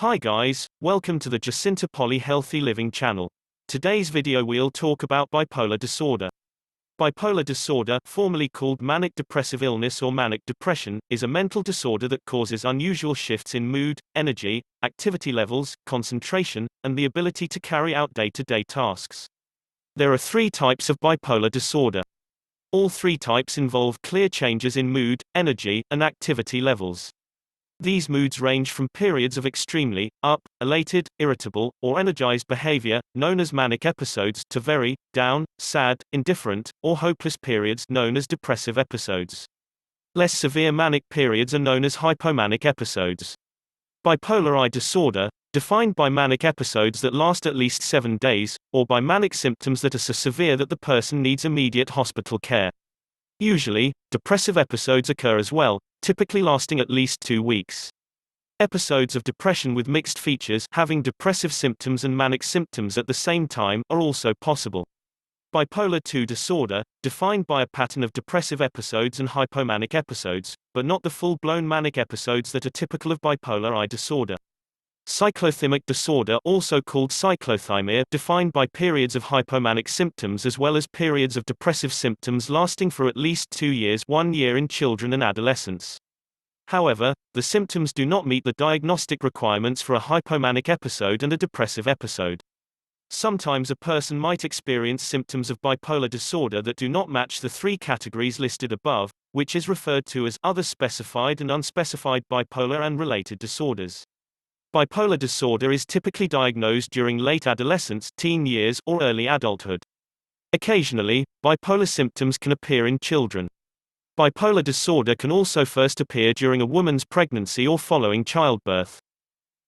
Hi guys, welcome to the Jacinta Polley Healthy Living channel. Today's video we'll talk about bipolar disorder. Bipolar disorder, formerly called manic depressive illness or manic depression, is a mental disorder that causes unusual shifts in mood, energy, activity levels, concentration, and the ability to carry out day-to-day tasks. There are three types of bipolar disorder. All three types involve clear changes in mood, energy, and activity levels. These moods range from periods of extremely up, elated, irritable, or energized behavior, known as manic episodes, to very down, sad, indifferent, or hopeless periods known as depressive episodes. Less severe manic periods are known as hypomanic episodes. Bipolar I disorder, defined by manic episodes that last at least 7 days, or by manic symptoms that are so severe that the person needs immediate hospital care. Usually, depressive episodes occur as well, typically lasting at least 2 weeks. Episodes of depression with mixed features, having depressive symptoms and manic symptoms at the same time, are also possible. Bipolar II disorder, defined by a pattern of depressive episodes and hypomanic episodes, but not the full-blown manic episodes that are typical of bipolar I disorder. Cyclothymic disorder, also called cyclothymia, defined by periods of hypomanic symptoms as well as periods of depressive symptoms lasting for at least 2 years, 1 year in children and adolescents. However, the symptoms do not meet the diagnostic requirements for a hypomanic episode and a depressive episode. Sometimes a person might experience symptoms of bipolar disorder that do not match the three categories listed above, which is referred to as other specified and unspecified bipolar and related disorders. Bipolar disorder is typically diagnosed during late adolescence, teen years, or early adulthood. Occasionally, bipolar symptoms can appear in children. Bipolar disorder can also first appear during a woman's pregnancy or following childbirth.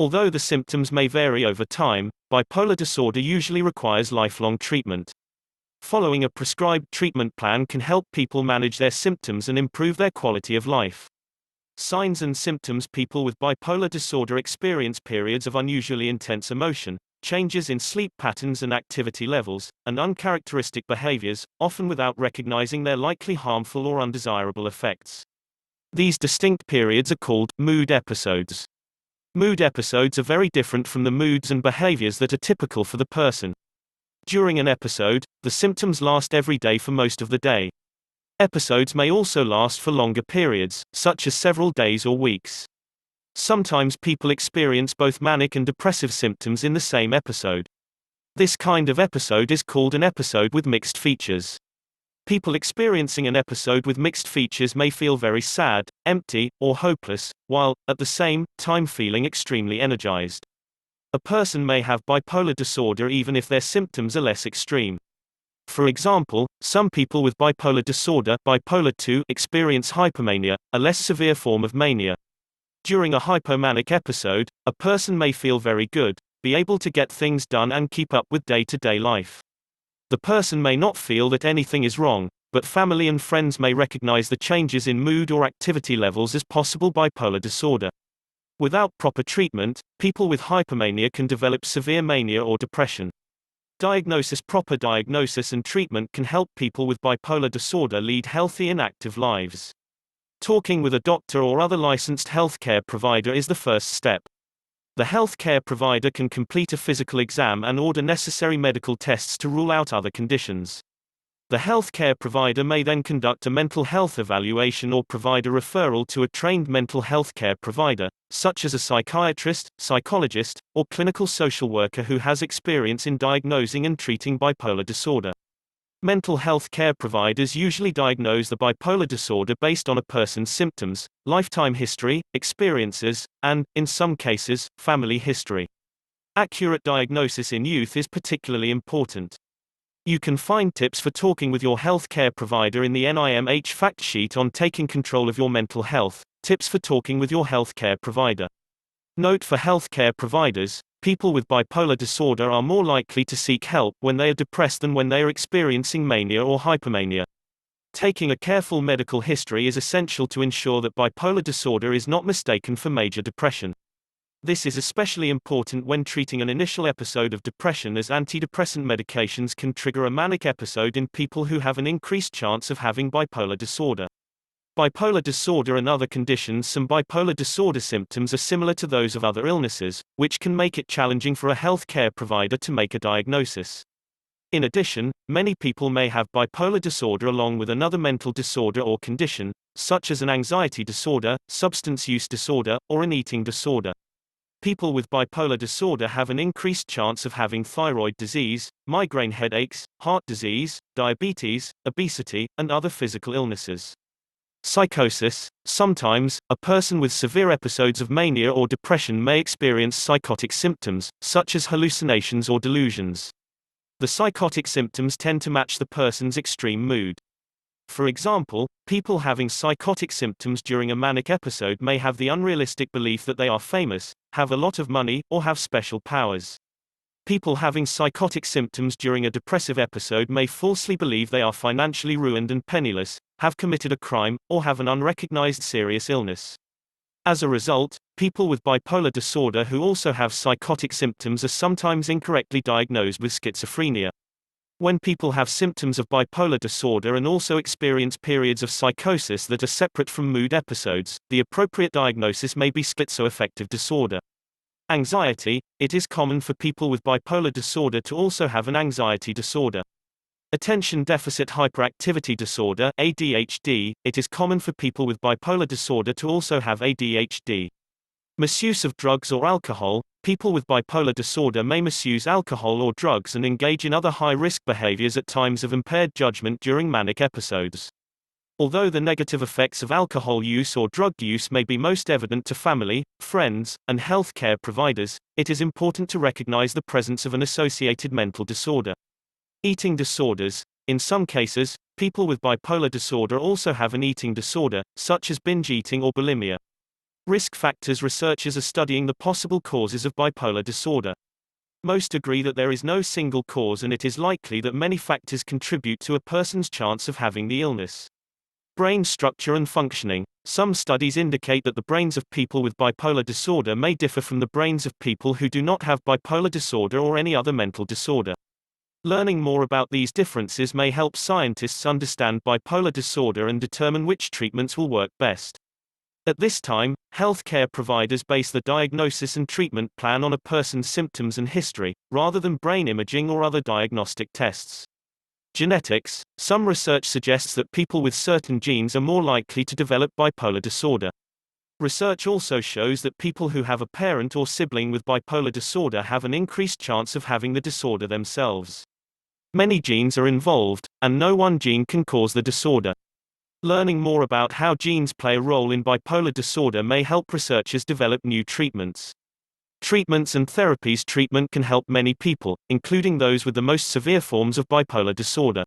Although the symptoms may vary over time, bipolar disorder usually requires lifelong treatment. Following a prescribed treatment plan can help people manage their symptoms and improve their quality of life. Signs and symptoms: people with bipolar disorder experience periods of unusually intense emotion, changes in sleep patterns and activity levels, and uncharacteristic behaviors, often without recognizing their likely harmful or undesirable effects. These distinct periods are called mood episodes. Mood episodes are very different from the moods and behaviors that are typical for the person. During an episode, the symptoms last every day for most of the day. Episodes may also last for longer periods, such as several days or weeks. Sometimes people experience both manic and depressive symptoms in the same episode. This kind of episode is called an episode with mixed features. People experiencing an episode with mixed features may feel very sad, empty, or hopeless, while, at the same time, feeling extremely energized. A person may have bipolar disorder even if their symptoms are less extreme. For example, some people with bipolar disorder, bipolar II, experience hypomania, a less severe form of mania. During a hypomanic episode, a person may feel very good, be able to get things done and keep up with day-to-day life. The person may not feel that anything is wrong, but family and friends may recognize the changes in mood or activity levels as possible bipolar disorder. Without proper treatment, people with hypomania can develop severe mania or depression. Diagnosis: proper diagnosis and treatment can help people with bipolar disorder lead healthy and active lives. Talking with a doctor or other licensed healthcare provider is the first step. The healthcare provider can complete a physical exam and order necessary medical tests to rule out other conditions. The healthcare provider may then conduct a mental health evaluation or provide a referral to a trained mental health care provider, such as a psychiatrist, psychologist, or clinical social worker who has experience in diagnosing and treating bipolar disorder. Mental health care providers usually diagnose the bipolar disorder based on a person's symptoms, lifetime history, experiences, and, in some cases, family history. Accurate diagnosis in youth is particularly important. You can find tips for talking with your healthcare provider in the NIMH fact sheet on taking control of your mental health, tips for talking with your healthcare provider. Note for healthcare providers: people with bipolar disorder are more likely to seek help when they are depressed than when they are experiencing mania or hypomania. Taking a careful medical history is essential to ensure that bipolar disorder is not mistaken for major depression. This is especially important when treating an initial episode of depression, as antidepressant medications can trigger a manic episode in people who have an increased chance of having bipolar disorder. Bipolar disorder and other conditions. Some bipolar disorder symptoms are similar to those of other illnesses, which can make it challenging for a healthcare provider to make a diagnosis. In addition, many people may have bipolar disorder along with another mental disorder or condition, such as an anxiety disorder, substance use disorder, or an eating disorder. People with bipolar disorder have an increased chance of having thyroid disease, migraine headaches, heart disease, diabetes, obesity, and other physical illnesses. Psychosis. Sometimes, a person with severe episodes of mania or depression may experience psychotic symptoms, such as hallucinations or delusions. The psychotic symptoms tend to match the person's extreme mood. For example, people having psychotic symptoms during a manic episode may have the unrealistic belief that they are famous, have a lot of money, or have special powers. People having psychotic symptoms during a depressive episode may falsely believe they are financially ruined and penniless, have committed a crime, or have an unrecognized serious illness. As a result, people with bipolar disorder who also have psychotic symptoms are sometimes incorrectly diagnosed with schizophrenia. When people have symptoms of bipolar disorder and also experience periods of psychosis that are separate from mood episodes, the appropriate diagnosis may be schizoaffective disorder. Anxiety. It is common for people with bipolar disorder to also have an anxiety disorder. Attention deficit hyperactivity disorder (ADHD). It is common for people with bipolar disorder to also have ADHD. Misuse of drugs or alcohol. People with bipolar disorder may misuse alcohol or drugs and engage in other high-risk behaviors at times of impaired judgment during manic episodes. Although the negative effects of alcohol use or drug use may be most evident to family, friends, and healthcare providers, it is important to recognize the presence of an associated mental disorder. Eating disorders. In some cases, people with bipolar disorder also have an eating disorder, such as binge eating or bulimia. Risk factors. Researchers are studying the possible causes of bipolar disorder. Most agree that there is no single cause and it is likely that many factors contribute to a person's chance of having the illness. Brain structure and functioning. Some studies indicate that the brains of people with bipolar disorder may differ from the brains of people who do not have bipolar disorder or any other mental disorder. Learning more about these differences may help scientists understand bipolar disorder and determine which treatments will work best. At this time, healthcare providers base the diagnosis and treatment plan on a person's symptoms and history, rather than brain imaging or other diagnostic tests. Genetics. Some research suggests that people with certain genes are more likely to develop bipolar disorder. Research also shows that people who have a parent or sibling with bipolar disorder have an increased chance of having the disorder themselves. Many genes are involved, and no one gene can cause the disorder. Learning more about how genes play a role in bipolar disorder may help researchers develop new treatments. Treatments and therapies. Treatment can help many people, including those with the most severe forms of bipolar disorder.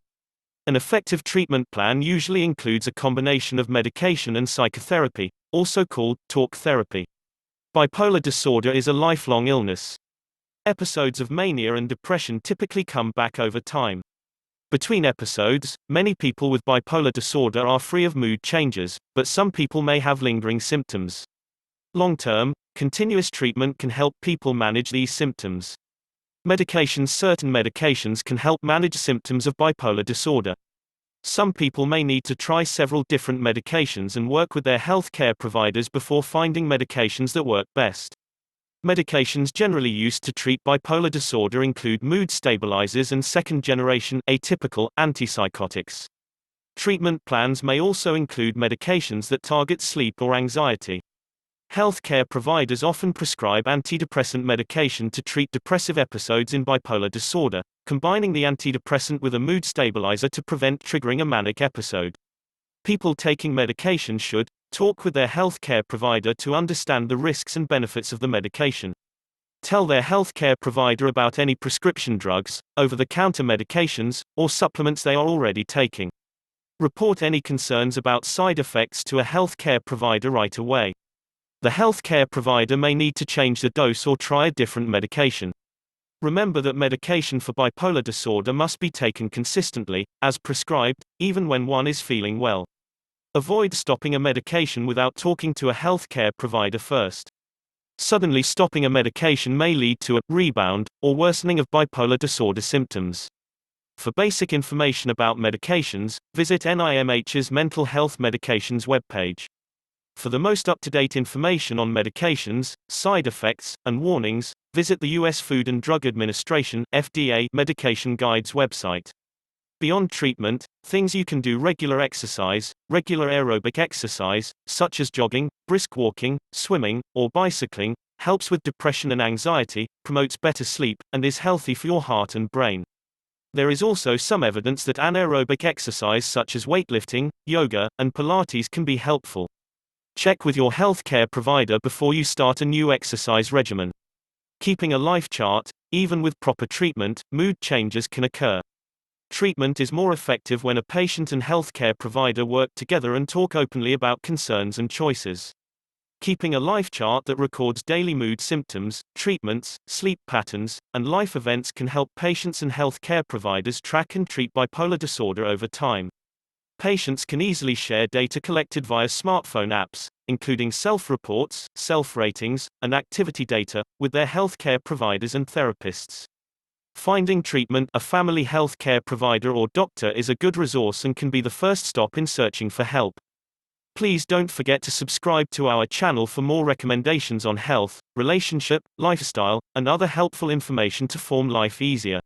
An effective treatment plan usually includes a combination of medication and psychotherapy, also called talk therapy. Bipolar disorder is a lifelong illness. Episodes of mania and depression typically come back over time. Between episodes, many people with bipolar disorder are free of mood changes, but some people may have lingering symptoms. Long-term, continuous treatment can help people manage these symptoms. Medications. Certain medications can help manage symptoms of bipolar disorder. Some people may need to try several different medications and work with their healthcare providers before finding medications that work best. Medications generally used to treat bipolar disorder include mood stabilizers and second-generation atypical antipsychotics. Treatment plans may also include medications that target sleep or anxiety. Healthcare providers often prescribe antidepressant medication to treat depressive episodes in bipolar disorder, combining the antidepressant with a mood stabilizer to prevent triggering a manic episode. People taking medication should talk with their healthcare provider to understand the risks and benefits of the medication. Tell their healthcare provider about any prescription drugs, over-the-counter medications, or supplements they are already taking. Report any concerns about side effects to a healthcare provider right away. The healthcare provider may need to change the dose or try a different medication. Remember that medication for bipolar disorder must be taken consistently, as prescribed, even when one is feeling well. Avoid stopping a medication without talking to a healthcare provider first. Suddenly stopping a medication may lead to a rebound or worsening of bipolar disorder symptoms. For basic information about medications, visit NIMH's Mental Health Medications webpage. For the most up-to-date information on medications, side effects, and warnings, visit the U.S. Food and Drug Administration (FDA) Medication Guides website. Beyond treatment, things you can do: regular exercise, regular aerobic exercise, such as jogging, brisk walking, swimming, or bicycling, helps with depression and anxiety, promotes better sleep, and is healthy for your heart and brain. There is also some evidence that anaerobic exercise such as weightlifting, yoga, and Pilates can be helpful. Check with your healthcare provider before you start a new exercise regimen. Keeping a life chart: even with proper treatment, mood changes can occur. Treatment is more effective when a patient and healthcare provider work together and talk openly about concerns and choices. Keeping a life chart that records daily mood symptoms, treatments, sleep patterns, and life events can help patients and healthcare providers track and treat bipolar disorder over time. Patients can easily share data collected via smartphone apps, including self-reports, self-ratings, and activity data, with their healthcare providers and therapists. Finding treatment: a family healthcare provider or doctor is a good resource and can be the first stop in searching for help. Please don't forget to subscribe to our channel for more recommendations on health, relationship, lifestyle, and other helpful information to form life easier.